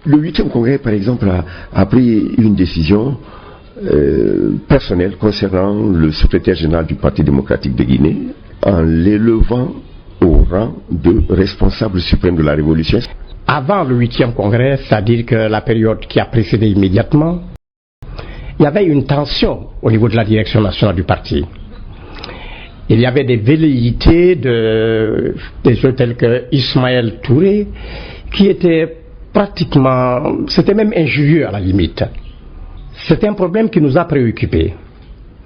Le 8e congrès, par exemple, a pris une décision personnelle concernant le secrétaire général du Parti démocratique de Guinée en l'élevant au rang de responsable suprême de la révolution. Avant le 8e congrès, c'est-à-dire que la période qui a précédé immédiatement, il y avait une tension au niveau de la direction nationale du parti. Il y avait des velléités des gens tels que Ismaël Touré qui étaient pratiquement, c'était même injurieux à la limite. C'est un problème qui nous a préoccupés.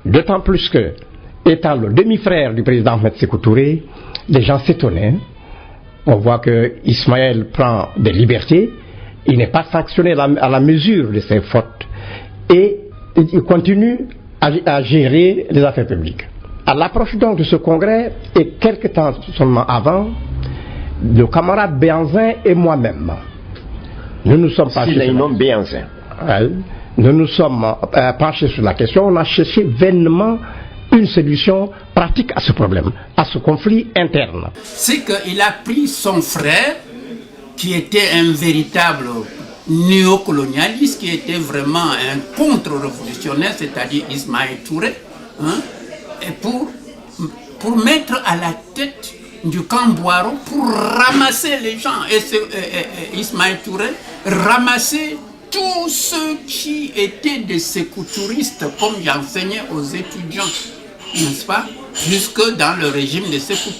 D'autant plus que, étant le demi-frère du président Ahmed Sékou Touré, les gens s'étonnaient. On voit que Ismaël prend des libertés, il n'est pas sanctionné à la mesure de ses fautes et il continue à gérer les affaires publiques. À l'approche donc de ce congrès, et quelques temps seulement avant, le camarade Béhanzin et moi-même, nous nous sommes penchés sur la question, on a cherché vainement une solution pratique à ce problème, à ce conflit interne. C'est qu'il a pris son frère, qui était un véritable néocolonialiste, qui était vraiment un contre-révolutionnaire, c'est-à-dire Ismaël Touré, et pour mettre à la tête du camp Boiro, pour ramasser les gens. Et Ismaël Touré ramassait tous ceux qui étaient des sécoutouristes, comme j'enseignais aux étudiants, n'est-ce pas? Jusque dans le régime de Sékou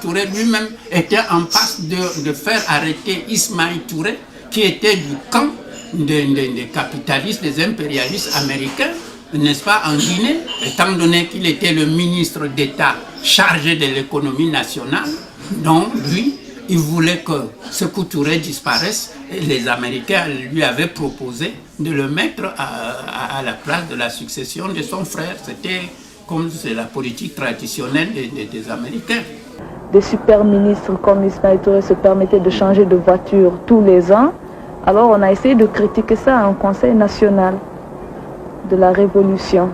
Touré lui-même était en passe de faire arrêter Ismaël Touré, qui était du camp des capitalistes, des impérialistes américains, n'est-ce pas, en Guinée, étant donné qu'il était le ministre d'État chargé de l'économie nationale. Donc, lui, il voulait que Sékou Touré disparaisse et les Américains lui avaient proposé de le mettre à la place de la succession de son frère. C'était comme c'est la politique traditionnelle des Américains. Des super ministres comme Ismaël Touré se permettaient de changer de voiture tous les ans. Alors on a essayé de critiquer ça à un conseil national de la révolution.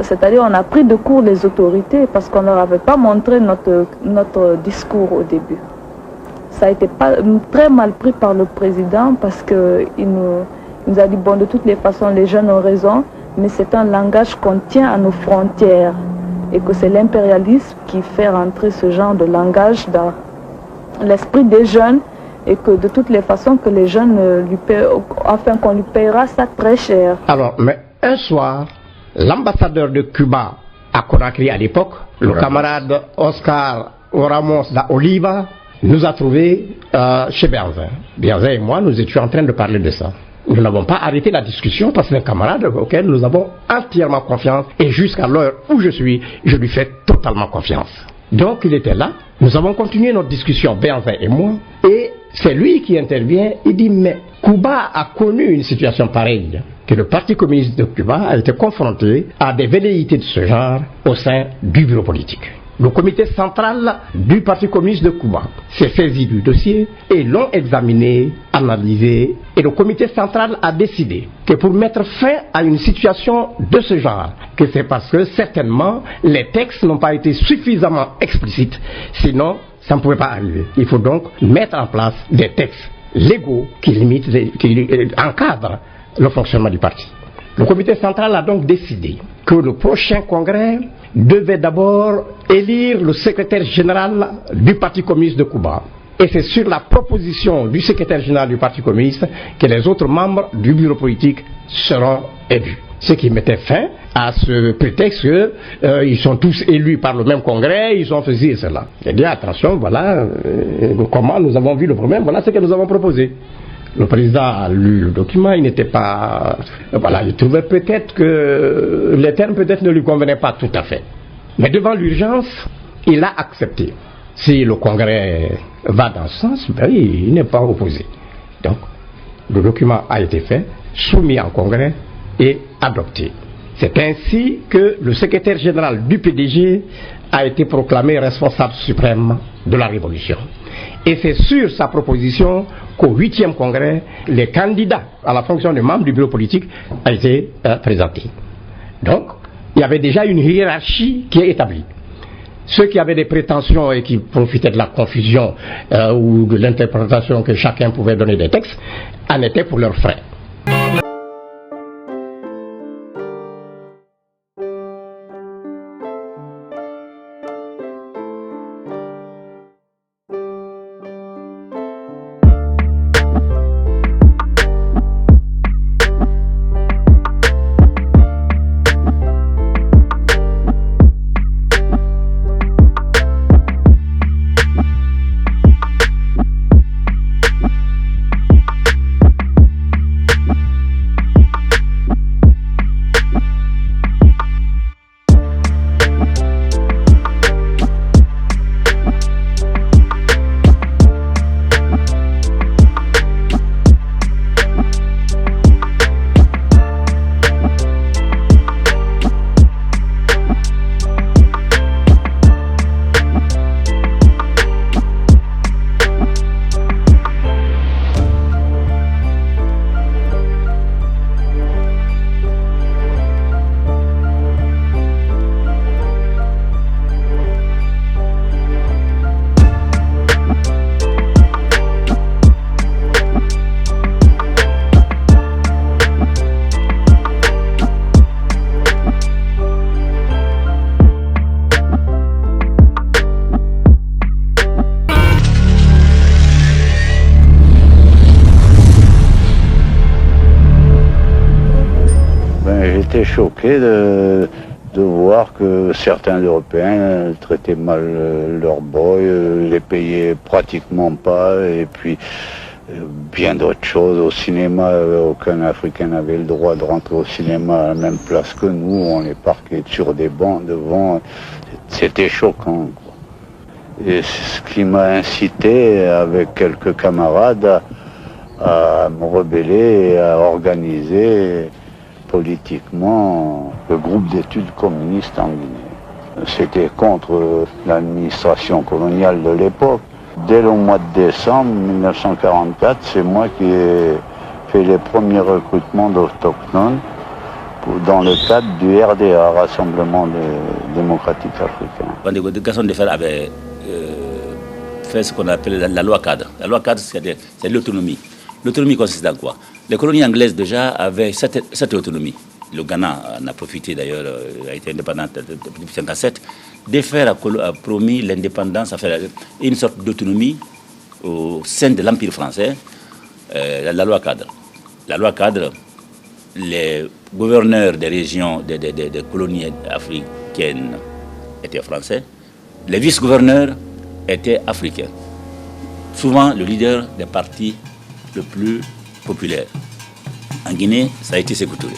C'est-à-dire on a pris de court les autorités parce qu'on ne leur avait pas montré notre discours au début. Ça a été très mal pris par le président parce qu'il nous a dit, bon, de toutes les façons, les jeunes ont raison, mais c'est un langage qu'on tient à nos frontières et que c'est l'impérialisme qui fait rentrer ce genre de langage dans l'esprit des jeunes et que de toutes les façons que les jeunes qu'on lui paiera ça très cher. Alors, mais un soir, l'ambassadeur de Cuba à Conakry à l'époque, le camarade Oscar Ramos da Oliva, nous a trouvés chez Béhanzin. Béhanzin et moi, nous étions en train de parler de ça. Nous n'avons pas arrêté la discussion parce que c'est un camarade auquel nous avons entièrement confiance et jusqu'à l'heure où je suis, je lui fais totalement confiance. Donc il était là, nous avons continué notre discussion, Béhanzin et moi, et c'est lui qui intervient, il dit mais Cuba a connu une situation pareille, que le Parti communiste de Cuba a été confronté à des velléités de ce genre au sein du bureau politique. Le comité central du Parti communiste de Cuba s'est saisi du dossier et l'ont examiné, analysé, et le comité central a décidé que pour mettre fin à une situation de ce genre, que c'est parce que certainement les textes n'ont pas été suffisamment explicites, sinon ça ne pouvait pas arriver. Il faut donc mettre en place des textes légaux qui limitent, qui encadrent le fonctionnement du parti. Le comité central a donc décidé que le prochain congrès devait d'abord élire le secrétaire général du Parti communiste de Cuba. Et c'est sur la proposition du secrétaire général du Parti communiste que les autres membres du bureau politique seront élus. Ce qui mettait fin à ce prétexte qu'ils sont tous élus par le même congrès, ils ont fait ci et cela. J'ai dit attention, voilà comment nous avons vu le problème, voilà ce que nous avons proposé. Le président a lu le document, il n'était pas... Voilà, il trouvait peut-être que les termes peut-être ne lui convenaient pas tout à fait. Mais devant l'urgence, il a accepté. Si le Congrès va dans ce sens, ben, il n'est pas opposé. Donc, le document a été fait, soumis en Congrès et adopté. C'est ainsi que le secrétaire général du PDG a été proclamé responsable suprême de la Révolution. Et c'est sur sa proposition qu'au 8e congrès, les candidats à la fonction de membre du bureau politique ont été présentés. Donc, il y avait déjà une hiérarchie qui est établie. ceux qui avaient des prétentions et qui profitaient de la confusion ou de l'interprétation que chacun pouvait donner des textes, en étaient pour leurs frais. J'étais choqué de voir que certains Européens traitaient mal leurs boys, les payaient pratiquement pas, et puis bien d'autres choses. Au cinéma, aucun Africain n'avait le droit de rentrer au cinéma à la même place que nous, on les parquait sur des bancs devant. C'était choquant, quoi. Et c'est ce qui m'a incité, avec quelques camarades, à me rebeller et à organiser politiquement le groupe d'études communistes en Guinée. C'était contre l'administration coloniale de l'époque. Dès le mois de décembre 1944, c'est moi qui ai fait les premiers recrutements d'autochtones dans le cadre du RDA, Rassemblement démocratique africain. Gaston Defferre avait fait ce qu'on appelle la loi cadre. La loi cadre, c'est l'autonomie. L'autonomie consiste en quoi? Les colonies anglaises déjà avaient cette autonomie. Le Ghana en a profité d'ailleurs, a été indépendant depuis 1957. Defferre a promis l'indépendance, une sorte d'autonomie au sein de l'Empire français, la loi cadre. La loi cadre, les gouverneurs des régions, des colonies africaines étaient français, les vice-gouverneurs étaient africains. Souvent le leader des partis le plus populaire. En Guinée, ça a été Sékou Touré.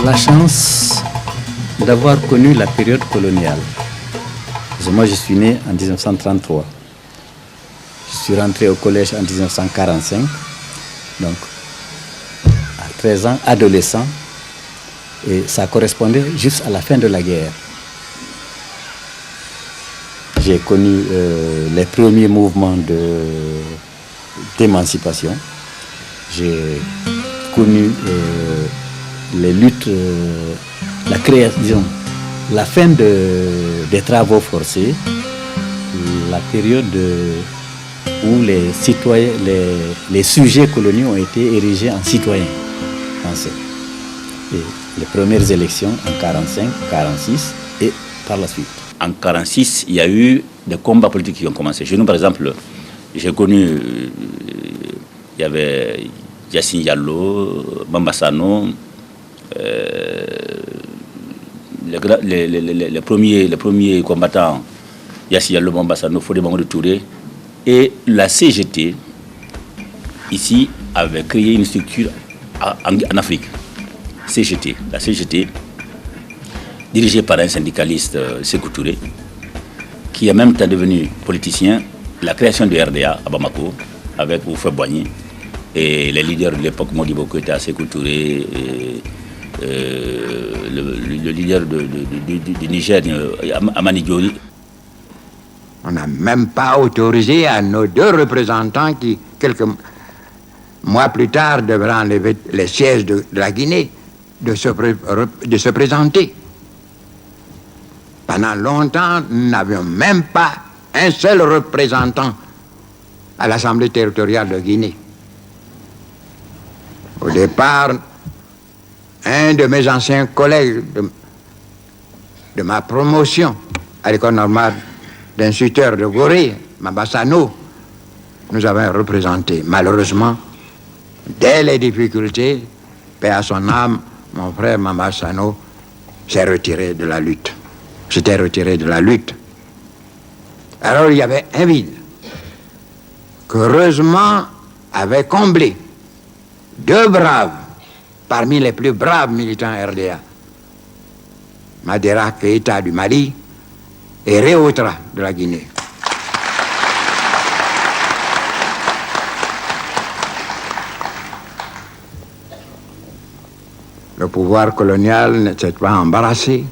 La chance d'avoir connu la période coloniale. Moi, je suis né en 1933. Je suis rentré au collège en 1945. Donc, à 13 ans, adolescent. Et ça correspondait juste à la fin de la guerre. J'ai connu les premiers mouvements d'émancipation. J'ai connu les luttes, la création, la fin des travaux forcés, la période où les citoyens, les sujets coloniaux ont été érigés en citoyens français. Et les premières élections en 45, 46 et par la suite. En 1946, il y a eu des combats politiques qui ont commencé. Chez nous, par exemple, j'ai connu, il y avait Yassine Diallo, Bamba Sano, les premiers combattants, Yassine Diallo, Bamba Sano, Fodé Mamadou Touré, et la CGT, ici, avait créé une structure en Afrique. CGT, la CGT, dirigée par un syndicaliste, Sékou Touré, qui est en même temps devenu politicien, la création du RDA à Bamako, avec Oufé Boigny, et les leaders de l'époque, Modibo Keïta, Sékou Touré, le leader du Niger, Amani Diori. On n'a même pas autorisé à nos deux représentants qui, quelques mois plus tard, devraient enlever les sièges de la Guinée, de se présenter. Pendant longtemps, nous n'avions même pas un seul représentant à l'Assemblée territoriale de Guinée. Au départ, un de mes anciens collègues de ma promotion à l'école normale d'instructeurs de Gorée, Mabassano, nous avait représenté. Malheureusement, dès les difficultés, paix à son âme, mon frère Mabassano s'est retiré de la lutte. S'était retiré de la lutte. Alors il y avait un vide qu'heureusement avait comblé deux braves parmi les plus braves militants RDA. Madera Keïta du Mali et Réautra de la Guinée. Le pouvoir colonial ne s'est pas embarrassé.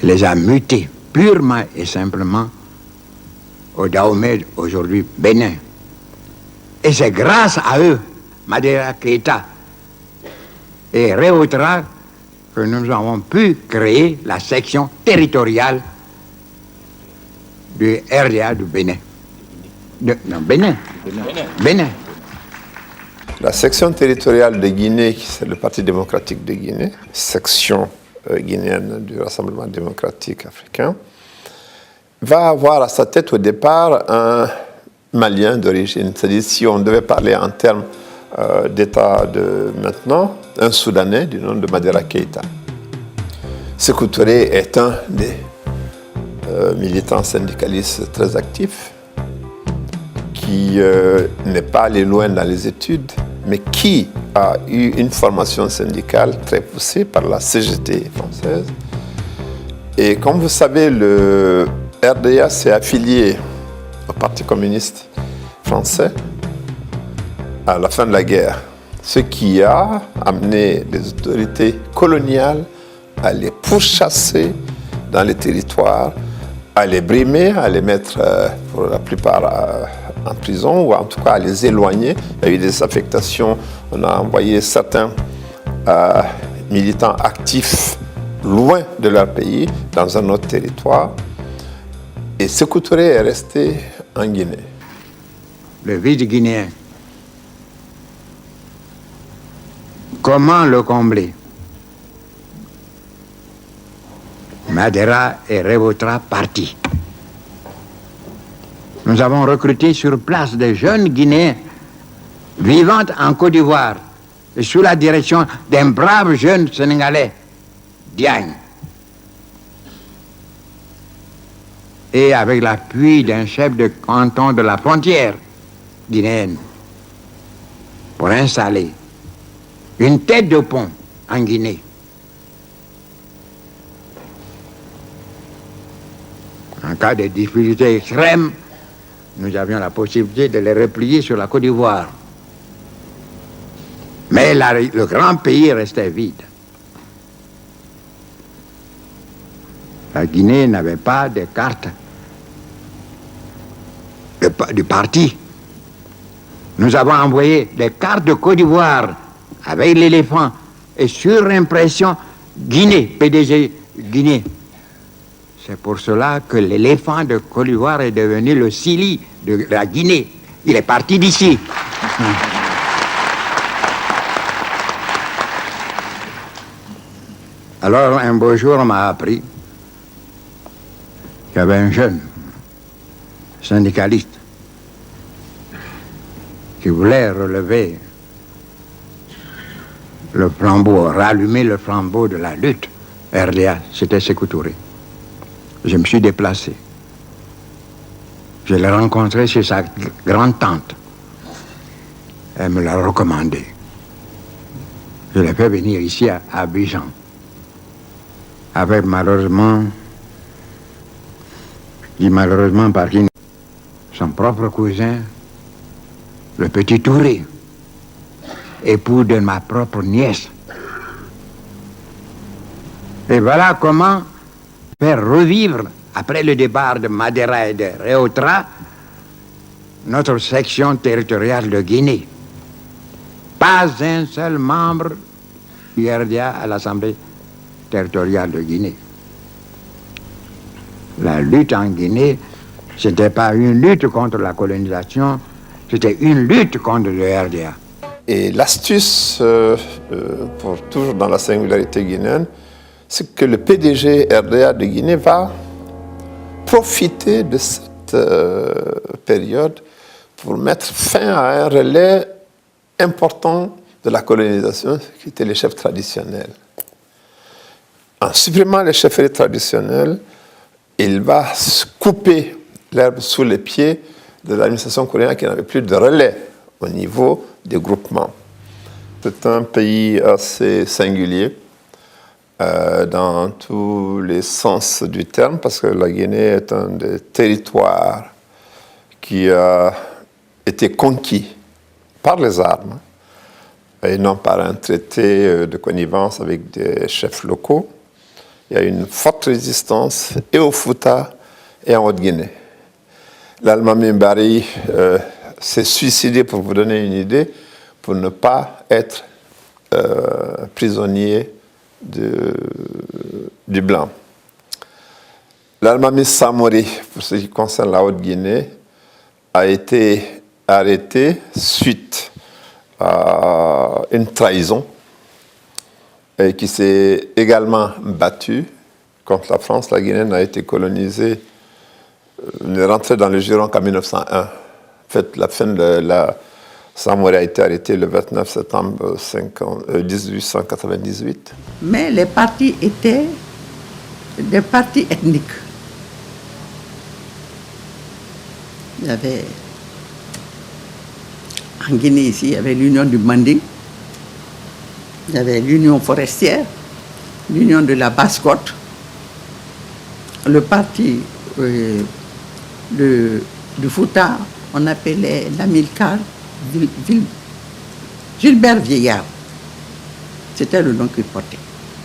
Il les a mutés purement et simplement au Dahomey, aujourd'hui Bénin. Et c'est grâce à eux, Madera Keïta et Réautra, que nous avons pu créer la section territoriale du RDA du Bénin. Bénin. La section territoriale de Guinée, c'est le Parti démocratique de Guinée, section guinéenne du Rassemblement démocratique africain, va avoir à sa tête au départ un Malien d'origine. C'est-à-dire, si on devait parler en termes d'État de maintenant, un Soudanais du nom de Madera Keïta. Sékou Touré est un des militants syndicalistes très actifs, qui n'est pas allé loin dans les études, mais qui a eu une formation syndicale très poussée par la CGT française. Et comme vous savez, le RDA s'est affilié au Parti communiste français à la fin de la guerre, ce qui a amené les autorités coloniales à les pourchasser dans les territoires, à les brimer, à les mettre pour la plupart en prison, ou en tout cas à les éloigner. Il y a eu des affectations, on a envoyé certains militants actifs loin de leur pays, dans un autre territoire. Et Sékou Touré est resté en Guinée. Le vide guinéen, comment le combler? Madera et Réautra partis. Nous avons recruté sur place des jeunes Guinéens vivant en Côte d'Ivoire et sous la direction d'un brave jeune Sénégalais, Diagne. Et avec l'appui d'un chef de canton de la frontière guinéenne pour installer une tête de pont en Guinée. En cas de difficulté extrême, nous avions la possibilité de les replier sur la Côte d'Ivoire. Mais le grand pays restait vide. La Guinée n'avait pas de carte du parti. Nous avons envoyé des cartes de Côte d'Ivoire avec l'éléphant et sur impression Guinée, PDG Guinée. C'est pour cela que l'éléphant de Côte d'Ivoire est devenu le Sili de la Guinée. Il est parti d'ici. Alors, un beau jour, on m'a appris qu'il y avait un jeune syndicaliste qui voulait relever le flambeau, rallumer le flambeau de la lutte RDA. C'était Sékou Touré. Je me suis déplacé. Je l'ai rencontré chez sa grande-tante. Elle me l'a recommandé. Je l'ai fait venir ici à Abidjan. Avec malheureusement, je dis malheureusement parce qu'il son propre cousin, le petit Touré, époux de ma propre nièce. Et voilà comment faire revivre, après le départ de Madera et de Réautra, notre section territoriale de Guinée. Pas un seul membre du RDA à l'Assemblée territoriale de Guinée. La lutte en Guinée, ce n'était pas une lutte contre la colonisation, c'était une lutte contre le RDA. Et l'astuce, pour toujours dans la singularité guinéenne, c'est que le PDG RDA de Guinée va profiter de cette période pour mettre fin à un relais important de la colonisation, qui étaient les chefs traditionnels. En supprimant les chefferies traditionnelles, il va couper l'herbe sous les pieds de l'administration coloniale qui n'avait plus de relais au niveau des groupements. C'est un pays assez singulier dans tous les sens du terme, parce que la Guinée est un des territoires qui a été conquis par les armes et non par un traité de connivence avec des chefs locaux. Il y a une forte résistance et au Fouta et en Haute-Guinée. L'Almami Bari s'est suicidé, pour vous donner une idée, pour ne pas être prisonnier du blanc. L'Almami Samori, pour ce qui concerne la Haute-Guinée, a été arrêté suite à une trahison et qui s'est également battu contre la France. La Guinée n'a été colonisée, n'est rentrée dans le giron qu'en 1901. En fait, la fin de la Samori a été arrêté le 29 septembre 1898. Mais les partis étaient des partis ethniques. Il y avait, en Guinée ici, il y avait l'Union du Manding, il y avait l'Union forestière, l'Union de la Basse-Côte, le parti du Fouta, on appelait l'Amilcar Gilbert Vieillard. C'était le nom qu'il portait.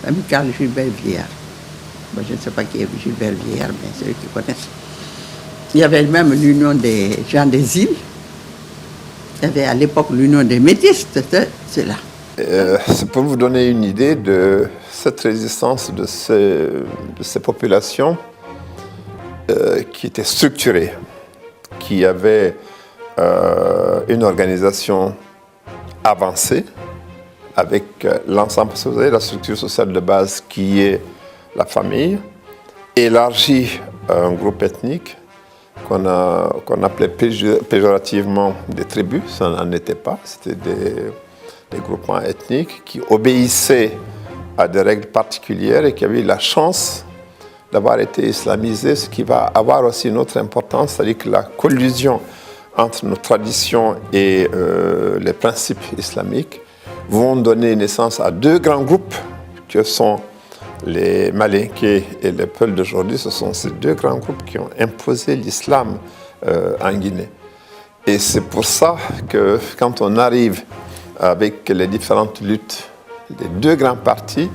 L'Amilcar Gilbert Vieillard. Bon, je ne sais pas qui est Gilbert Vieillard, mais c'est eux qui connaissent. Il y avait même l'Union des gens des îles. Il y avait à l'époque l'Union des Métis, c'est là. C'est pour vous donner une idée de cette résistance de ces populations qui étaient structurées, qui avaient une organisation avancée avec l'ensemble, parce que vous avez la structure sociale de base qui est la famille, élargie à un groupe ethnique qu'on appelait péjorativement des tribus. Ça n'en était pas, c'était des groupements ethniques qui obéissaient à des règles particulières et qui avaient eu la chance d'avoir été islamisés, ce qui va avoir aussi une autre importance, c'est-à-dire que la collusion entre nos traditions et les principes islamiques vont donner naissance à deux grands groupes que sont les Malinké et les Peuls d'aujourd'hui. Ce sont ces deux grands groupes qui ont imposé l'islam en Guinée. Et c'est pour ça que quand on arrive avec les différentes luttes, les deux grands partis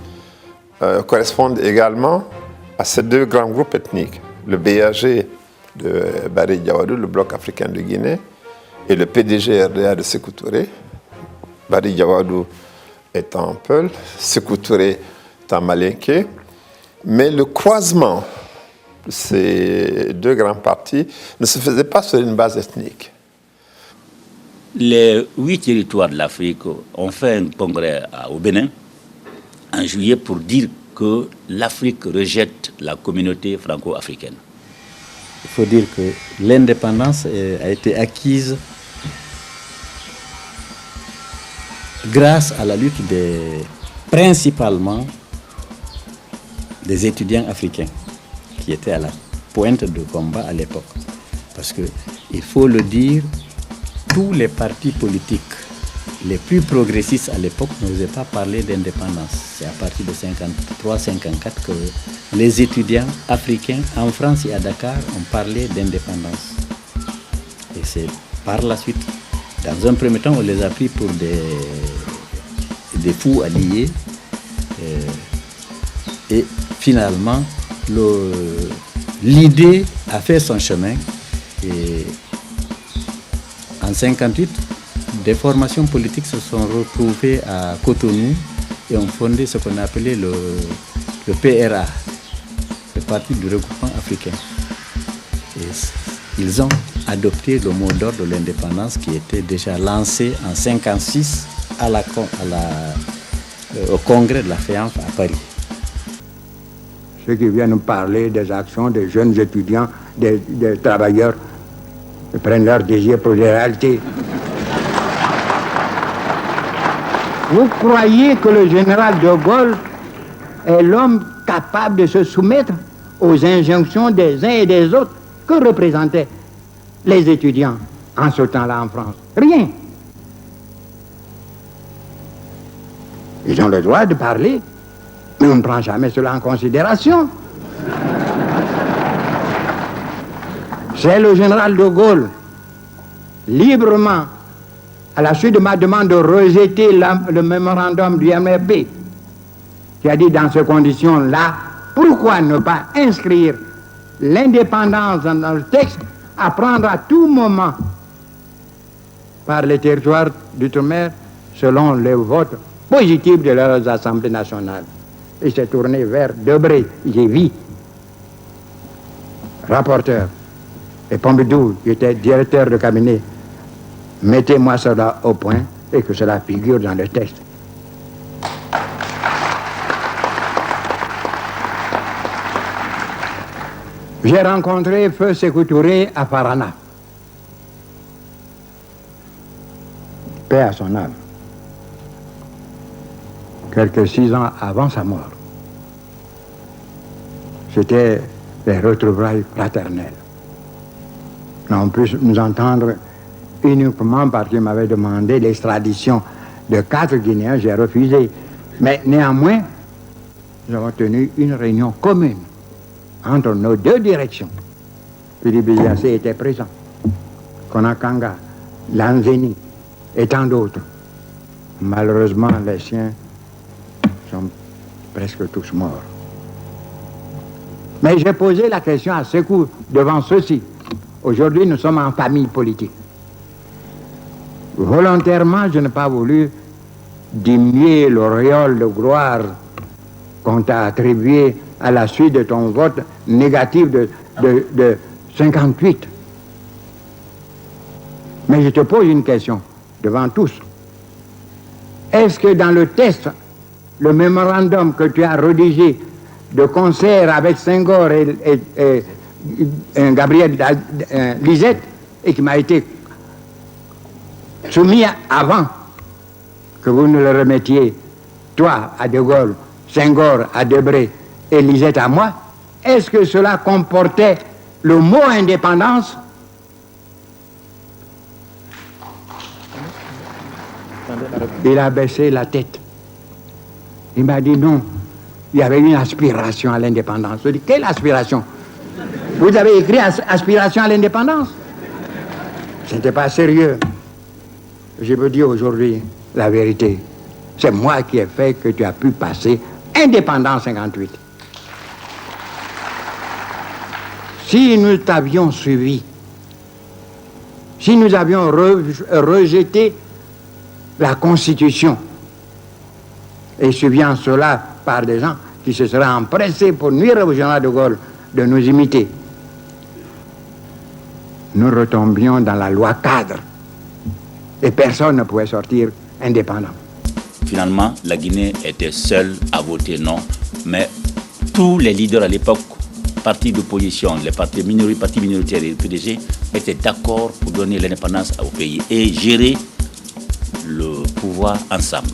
correspondent également à ces deux grands groupes ethniques. Le BAG de Barry Diawadou, le Bloc africain de Guinée, et le PDG RDA de Sékou Touré. Barry Diawadou étant Peul, Sékou Touré étant Malinké. Mais le croisement de ces deux grands partis ne se faisait pas sur une base ethnique. Les 8 territoires de l'Afrique ont fait un congrès au Bénin en juillet pour dire que l'Afrique rejette la communauté franco-africaine. Il faut dire que l'indépendance a été acquise grâce à la lutte principalement des étudiants africains qui étaient à la pointe de combat à l'époque. Parce qu'il faut le dire, tous les partis politiques les plus progressistes à l'époque n'osaient pas parler d'indépendance. C'est à partir de 1953-1954 que les étudiants africains en France et à Dakar ont parlé d'indépendance. Et c'est par la suite, dans un premier temps, on les a pris pour des fous alliés. Et finalement, l'idée a fait son chemin. Et en 1958, des formations politiques se sont retrouvées à Cotonou et ont fondé ce qu'on appelait le PRA, le Parti du regroupement africain. Et ils ont adopté le mot d'ordre de l'indépendance qui était déjà lancé en 1956 au congrès de la FEANF à Paris. Ceux qui viennent nous parler des actions des jeunes étudiants, des travailleurs, ils prennent leur désir pour les réalités. Vous croyez que le général de Gaulle est l'homme capable de se soumettre aux injonctions des uns et des autres? Que représentaient les étudiants en ce temps-là en France? Rien. Ils ont le droit de parler, mais on ne prend jamais cela en considération. C'est le général de Gaulle, librement, à la suite de ma demande de rejeter le mémorandum du MRP, qui a dit dans ces conditions-là, pourquoi ne pas inscrire l'indépendance dans le texte à prendre à tout moment par les territoires d'outre-mer selon les votes positifs de leurs assemblées nationales. Il s'est tourné vers Debré, j'ai vu, rapporteur, et Pompidou, qui était directeur de cabinet. Mettez-moi cela au point et que cela figure dans le texte. J'ai rencontré Feu Sékou Touré à Parana. Paix à son âme. Quelques 6 ans avant sa mort. C'était les retrouvailles fraternelles. On peut nous entendre uniquement parce qu'il m'avait demandé l'extradition de 4 Guinéens, j'ai refusé. Mais néanmoins, nous avons tenu une réunion commune entre nos 2 directions. Philippe Biassé était présent, Konakanga, Lanzeni et tant d'autres. Malheureusement, les siens sont presque tous morts. Mais j'ai posé la question à Sékou devant ceux-ci. Aujourd'hui, nous sommes en famille politique. Volontairement, je n'ai pas voulu diminuer l'auréole de gloire qu'on t'a attribué à la suite de ton vote négatif de 58. Mais je te pose une question devant tous. Est-ce que dans le texte, le mémorandum que tu as rédigé de concert avec Senghor et Gabriel Lisette, et qui m'a été soumis avant que vous nous le remettiez, toi à De Gaulle, Senghor à Debré et Lisette à moi, est-ce que cela comportait le mot indépendance? Il a baissé la tête. Il m'a dit non, il y avait une aspiration à l'indépendance. Je dis, quelle aspiration? Vous avez écrit aspiration à l'indépendance? Ce n'était pas sérieux. Je veux dire aujourd'hui la vérité. C'est moi qui ai fait que tu as pu passer indépendant 58. Si nous t'avions suivi, si nous avions rejeté la Constitution, et suivi en cela par des gens qui se seraient empressés pour nuire au général de Gaulle de nous imiter, nous retombions dans la loi cadre et personne ne pouvait sortir indépendant. Finalement, la Guinée était seule à voter non, mais tous les leaders à l'époque, partis d'opposition, les partis minoritaires et le PDG, étaient d'accord pour donner l'indépendance au pays et gérer le pouvoir ensemble.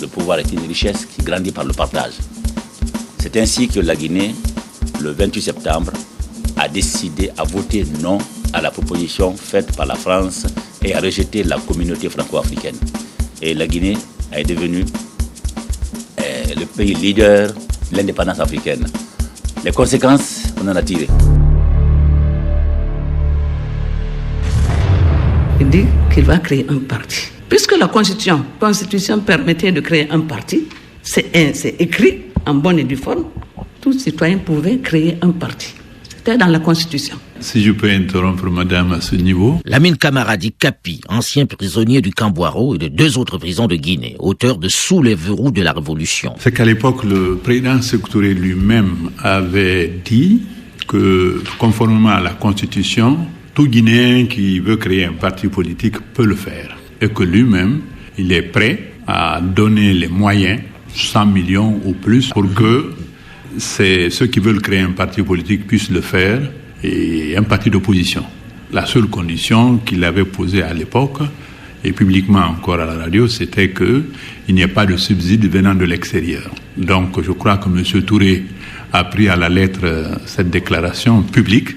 Le pouvoir est une richesse qui grandit par le partage. C'est ainsi que la Guinée, le 28 septembre, a décidé à voter non à la proposition faite par la France et à rejeter la communauté franco-africaine. Et la Guinée est devenue le pays leader de l'indépendance africaine. Les conséquences, on en a tiré. Il dit qu'il va créer un parti. Puisque la Constitution permettait de créer un parti, c'est écrit en bonne et due forme, tout citoyen pouvait créer un parti. C'était dans la Constitution. Si je peux interrompre madame à ce niveau. Lamine Camara dit Kapi, ancien prisonnier du camp Boiro et de 2 autres prisons de Guinée, auteur de Sous les verrous de la Révolution. C'est qu'à l'époque, le président Sékou Touré lui-même avait dit que, conformément à la Constitution, tout Guinéen qui veut créer un parti politique peut le faire. Et que lui-même, il est prêt à donner les moyens, 100 millions ou plus, pour que ceux qui veulent créer un parti politique puissent le faire, et un parti d'opposition. La seule condition qu'il avait posée à l'époque, et publiquement encore à la radio, c'était qu'il n'y ait pas de subside venant de l'extérieur. Donc je crois que M. Touré a pris à la lettre cette déclaration publique.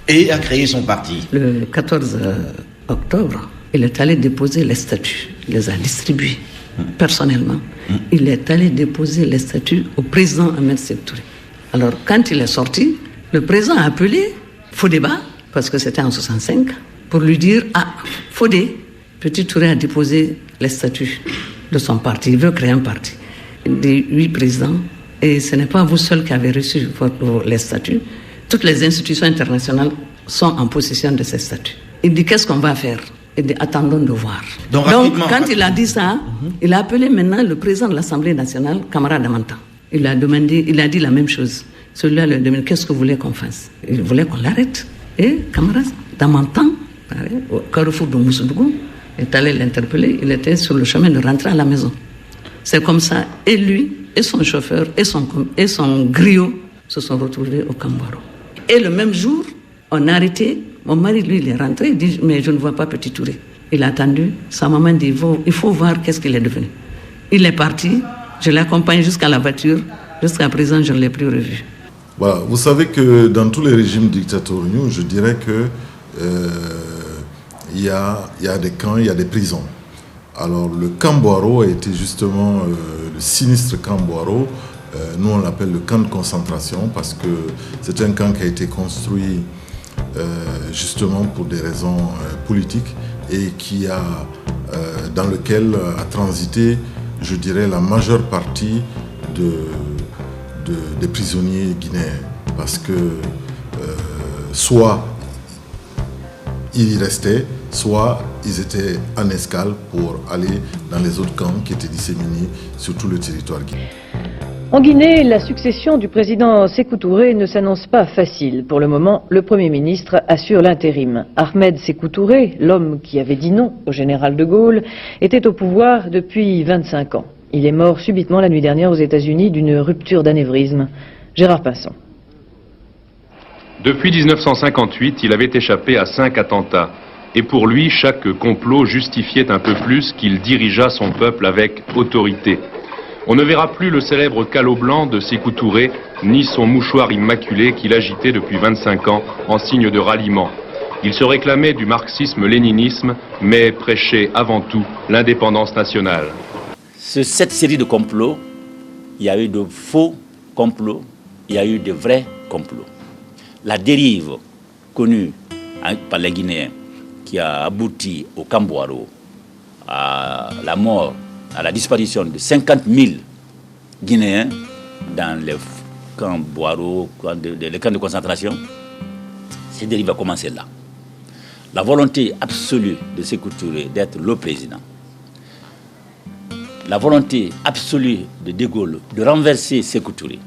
Et a créé son parti. Le 14 octobre, il est allé déposer les statuts. Il les a distribués personnellement. Il est allé déposer les statuts au président Ahmed Sékou Touré. Alors quand il est sorti, le président a appelé Fodéba, parce que c'était en 65, pour lui dire « Ah, Fodé, Petit Touré a déposé les statuts de son parti, il veut créer un parti. » Il dit « Oui, président, et ce n'est pas vous seul qui avez reçu les statuts. Toutes les institutions internationales sont en possession de ces statuts. » Il dit « Qu'est-ce qu'on va faire ?» Il dit « Attendons de voir. » Donc quand il a dit ça, il a appelé maintenant le président de l'Assemblée nationale, Camara Damanta. Il a dit la même chose. Celui-là lui a demandé, qu'est-ce que vous voulez qu'on fasse? Il voulait qu'on l'arrête. Et Camara Damanta, au carrefour de Moussoudou, est allé l'interpeller. Il était sur le chemin de rentrer à la maison. C'est comme ça, et lui, et son chauffeur, et son griot se sont retrouvés au Cambaro. Et le même jour, on a arrêté. Mon mari, lui, il est rentré. Il dit, mais je ne vois pas Petit Touré. Il a attendu. Sa maman dit, il faut voir qu'est-ce qu'il est devenu. Il est parti. Je l'ai accompagné jusqu'à la voiture. Jusqu'à présent, je ne l'ai plus revu. Voilà. Vous savez que dans tous les régimes dictatoriaux, je dirais que il y a des camps, il y a des prisons. Alors le camp Boiro a été justement le sinistre camp Boiro. Nous, on l'appelle le camp de concentration parce que c'est un camp qui a été construit justement pour des raisons politiques et qui a, dans lequel a transité, je dirais, la majeure partie des prisonniers guinéens. Parce que soit ils y restaient, soit ils étaient en escale pour aller dans les autres camps qui étaient disséminés sur tout le territoire guinéen. En Guinée, la succession du président Sékou Touré ne s'annonce pas facile. Pour le moment, le Premier ministre assure l'intérim. Ahmed Sékou Touré, l'homme qui avait dit non au général de Gaulle, était au pouvoir depuis 25 ans. Il est mort subitement la nuit dernière aux États-Unis d'une rupture d'anévrisme. Gérard Pinson. Depuis 1958, il avait échappé à 5 attentats. Et pour lui, chaque complot justifiait un peu plus qu'il dirigeât son peuple avec autorité. On ne verra plus le célèbre calot blanc de Sékou Touré, ni son mouchoir immaculé qu'il agitait depuis 25 ans en signe de ralliement. Il se réclamait du marxisme-léninisme, mais prêchait avant tout l'indépendance nationale. Sur cette série de complots, il y a eu de faux complots, il y a eu de vrais complots. La dérive connue par les Guinéens, qui a abouti au camp Boiro, à la mort, à la disparition de 50 000 Guinéens dans les camps Boiro, les camps de concentration, cette dérive a commencé là. La volonté absolue de Sékou Touré d'être le président, la volonté absolue de De Gaulle de renverser Sékou Touré,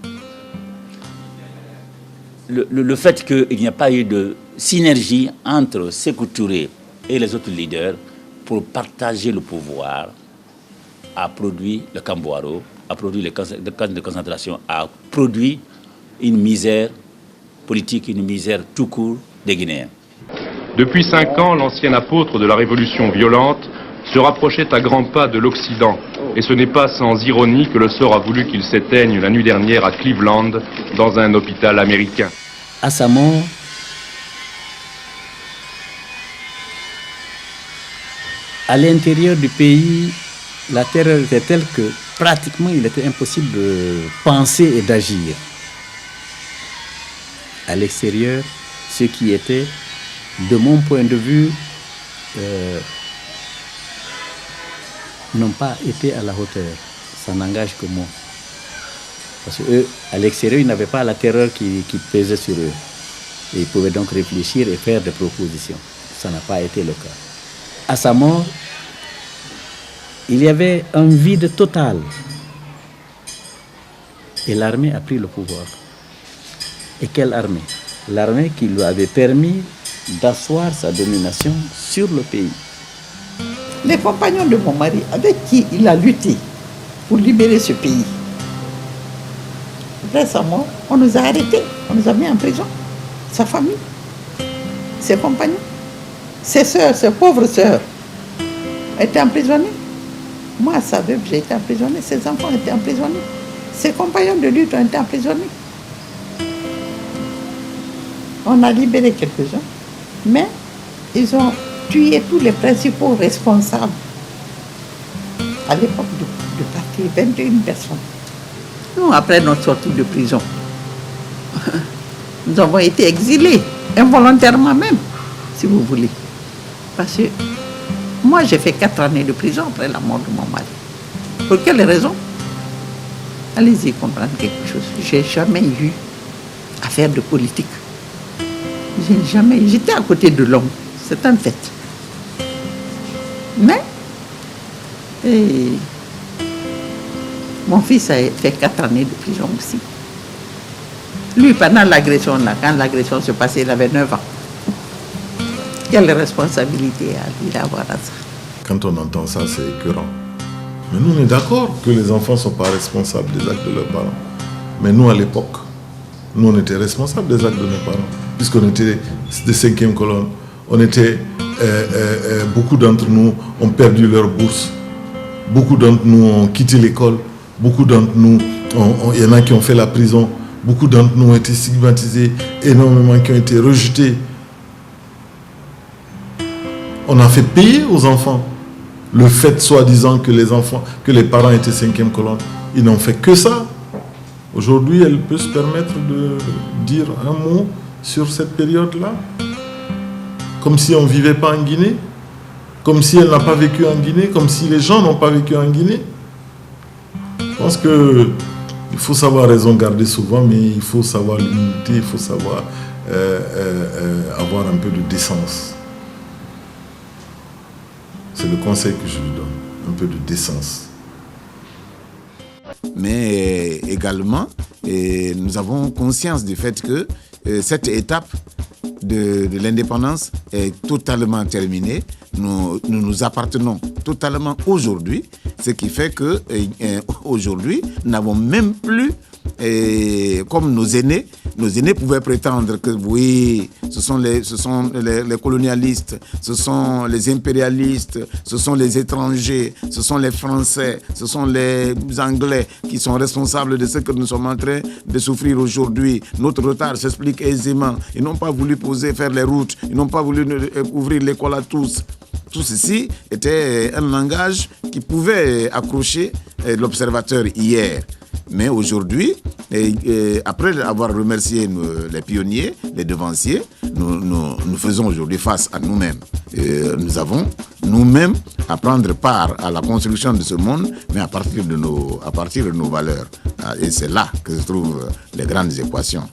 le fait qu'il n'y a pas eu de synergie entre Sékou Touré et les autres leaders pour partager le pouvoir a produit le camp Boiro, a produit les camps de concentration, a produit une misère politique, une misère tout court des Guinéens. Depuis 5 ans, l'ancien apôtre de la révolution violente se rapprochait à grands pas de l'Occident. Et ce n'est pas sans ironie que le sort a voulu qu'il s'éteigne la nuit dernière à Cleveland, dans un hôpital américain. À sa mort, à l'intérieur du pays, la terreur était telle que pratiquement il était impossible de penser et d'agir. À l'extérieur, ceux qui étaient, de mon point de vue, n'ont pas été à la hauteur. Ça n'engage que moi. Parce qu'eux, à l'extérieur, ils n'avaient pas la terreur qui pesait sur eux. Et il pouvait donc réfléchir et faire des propositions. Ça n'a pas été le cas. À sa mort, il y avait un vide total. Et l'armée a pris le pouvoir. Et quelle armée? L'armée qui lui avait permis d'asseoir sa domination sur le pays. Les compagnons de mon mari, avec qui il a lutté pour libérer ce pays, après sa mort, on nous a arrêtés, on nous a mis en prison. Sa famille, ses compagnons, ses sœurs, ses pauvres sœurs étaient emprisonnés. Moi, à sa veuve, j'ai été emprisonné, ses enfants étaient emprisonnés, ses compagnons de lutte ont été emprisonnés. On a libéré quelques-uns, mais ils ont tué tous les principaux responsables. À l'époque du parti, 21 personnes. Nous, après notre sortie de prison, nous avons été exilés, involontairement même, si vous voulez. Parce que moi, j'ai fait 4 années de prison après la mort de mon mari. Pour quelle raison? Allez-y comprendre quelque chose. J'ai jamais eu à faire de politique. J'étais à côté de l'homme, c'est un fait. Mais, mon fils a fait 4 années de prison aussi. Lui, pendant l'agression, là, quand l'agression se passait, il avait 9 ans. Quelle responsabilité a-t-il d'avoir à ça? Quand on entend ça, c'est écœurant. Mais nous, on est d'accord que les enfants ne sont pas responsables des actes de leurs parents. Mais nous, à l'époque, nous, on était responsables des actes de nos parents. Puisqu'on était de 5e colonne, on était, beaucoup d'entre nous ont perdu leur bourse. Beaucoup d'entre nous ont quitté l'école. Beaucoup d'entre nous, il y en a qui ont fait la prison. Beaucoup d'entre nous ont été stigmatisés, énormément qui ont été rejetés. On a fait payer aux enfants le fait soi-disant que les parents étaient 5e colonne. Ils n'ont fait que ça. Aujourd'hui, elle peut se permettre de dire un mot sur cette période-là, comme si on ne vivait pas en Guinée, comme si elle n'a pas vécu en Guinée, comme si les gens n'ont pas vécu en Guinée. Je pense qu'il faut savoir raison garder souvent, mais il faut savoir limiter, il faut savoir avoir un peu de décence. C'est le conseil que je lui donne, un peu de décence. Mais également, nous avons conscience du fait que cette étape de l'indépendance est totalement terminée. Nous appartenons totalement aujourd'hui, ce qui fait que aujourd'hui, nous n'avons même plus, comme nos aînés pouvaient prétendre que oui, ce sont les colonialistes, ce sont les impérialistes, ce sont les étrangers, ce sont les Français, ce sont les Anglais qui sont responsables de ce que nous sommes en train de souffrir aujourd'hui. Notre retard s'explique aisément. Ils n'ont pas voulu faire les routes, ils n'ont pas voulu ouvrir l'école à tous. Tout ceci était un langage qui pouvait accrocher l'observateur hier. Mais aujourd'hui, après avoir remercié les pionniers, les devanciers, nous faisons aujourd'hui face à nous-mêmes. Nous avons nous-mêmes à prendre part à la construction de ce monde, mais à partir de nos valeurs. Et c'est là que se trouvent les grandes équations.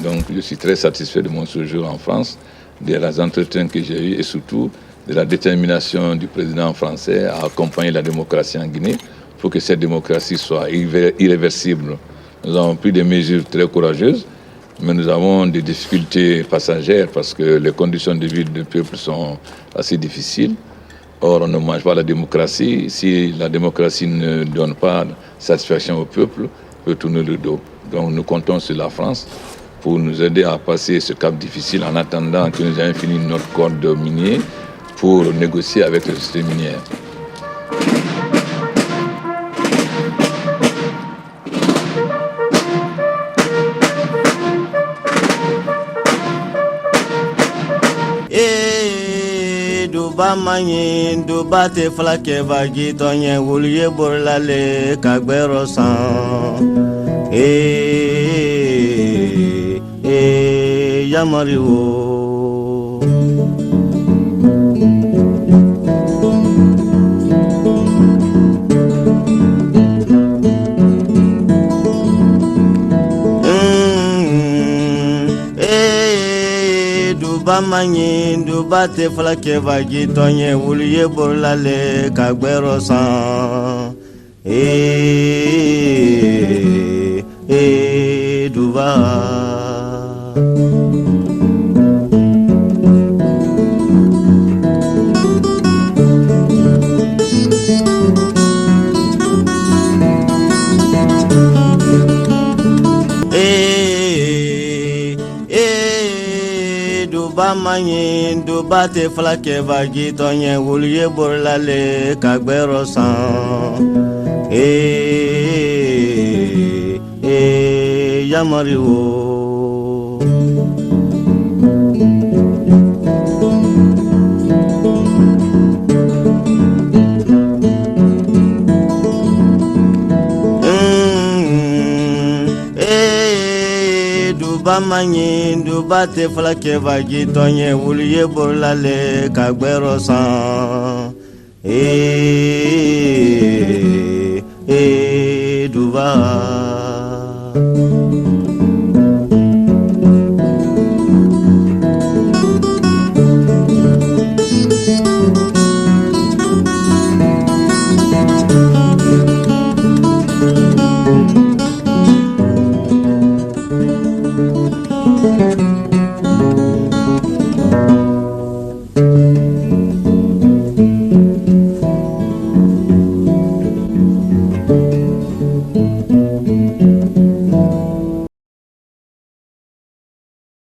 Donc je suis très satisfait de mon séjour en France, des entretiens que j'ai eus et surtout de la détermination du président français à accompagner la démocratie en Guinée pour que cette démocratie soit irréversible. Nous avons pris des mesures très courageuses, mais nous avons des difficultés passagères parce que les conditions de vie du peuple sont assez difficiles. Or, on ne mange pas la démocratie. Si la démocratie ne donne pas satisfaction au peuple, on peut tourner le dos. Donc nous comptons sur la France pour nous aider à passer ce cap difficile en attendant que nous ayons fini notre code minier pour négocier avec le système minier. Duba manye duba te flake vagi tonye wulye borlale kagbero san yamari wo manyi duba te flake vagi tonye wuluye borlale kagbero san duba manyi duba te flake vagi tonye wuluye borlale kagbero san yamari wo manyi duba te flake vagi tonye wuluye borlale kagbero san duba